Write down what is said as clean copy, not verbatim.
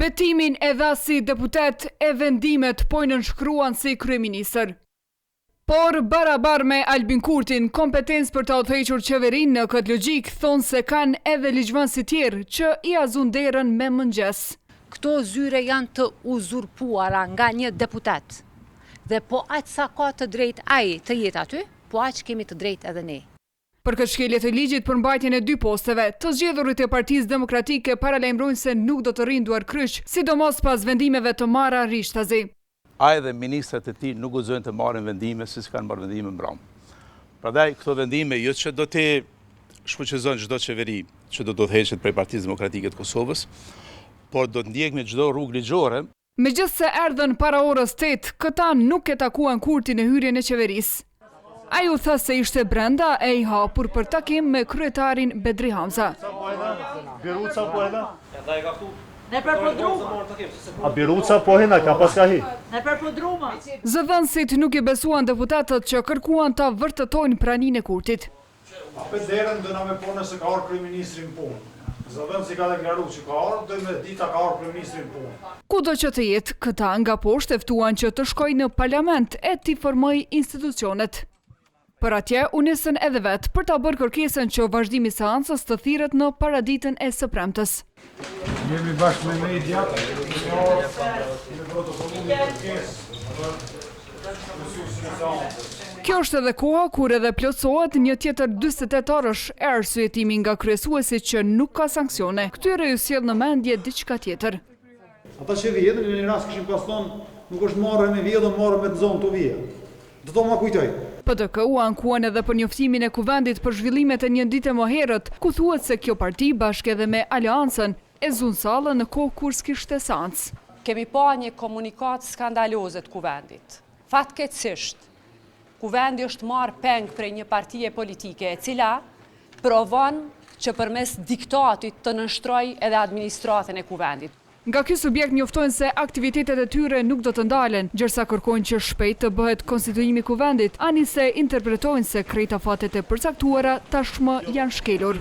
Betimin e dha si deputet e vendimet po i nënshkruan si kryeministër. Por barabar me Albin Kurtin, kompetencë për ta udhëhequr qeverinë në këtë logjik thonë se kanë edhe ligjvënësi tjerë që i azun derën me mëngjes. Këto zyre janë të uzurpuara nga një deputet. Dhe po aq sa ka të drejtë ai të jetë aty, po aq kemi të drejtë edhe ne. Për këtë shkelje të ligjit për mbajtjen e 2 posteve, të zgjedhurit e Partisë Demokratike paralajmërojnë se nuk do të rrinë duar kryq, sidomos pas vendimeve të marra Rishtazi. Ai dhe ministrat e tij nuk guxojnë të marrin vendime si kanë marrë vendime mbrëm. Prandaj këto vendime jo që do të shfuqizon çdo qeveri që do të udhëheqet prej Partisë Demokratike të Kosovës, por do të ndjekme çdo rrugë ligjore. Megjithse erdhën para orës 8, këta nuk e takuan Kurtin në hyrjen e qeverisë. Ai u tha se ishte brenda e i hapur për takim me kryetarin Bedri Hamza. Biruca po edhe? Ne për podruma. A Biruca po hina, ka paska hi? Ne për podruma. Zëdhënësit nuk i besuan deputatët që kërkuan ta vërtetojnë praninë e Kurtit. Apë derën do na me punë se ka ardhur kryeministri në punë. Zëdhënësi ka deklaruar që ka ardhur, do me dita ka ardhur kryeministri në punë. Kudo që të jetë, këta nga poshtë ftuan që të shkojnë në parlament e t'i formojë institucionet. Për atje, u nisën edhe vetë për ta bërë kërkesën që vazhdimi i seancës të thirret në paraditën e së premtes. Jemi bashkë me media. Kjo është edhe koha kur edhe plotësohet një tjetër 48 orësh e arsyetimi nga kryesuesi që nuk ka sanksione. Këtyre ju sjell në mendje diçka tjetër. Ata që vjen në një rast kishin pas thonë nuk është marrë me vjet, do marrë me zonë të vija. Do të ma kujtoj. PDK u ankuan edhe për njoftimin e kuvendit për zhvillimet e një dite më herët, ku thuhet se kjo parti bashkë edhe me Aleancën e zun sallën në kohë kur s'kishte seancë. Kemi pa një komunikat skandaloze të kuvendit. Fatkeqësisht, kuvendi është marrë peng prej një partie politike e cila provon që përmes diktatit të nënshtrojë edhe administratën e kuvendit. Nga ky subjekt njoftojnë se aktivitetet e tyre nuk do të ndalen, gjërsa kërkojnë që shpejt të bëhet konstituimi i kuvendit, ani se interpretojnë se krejt afatet e përcaktuara tashmë janë shkelur.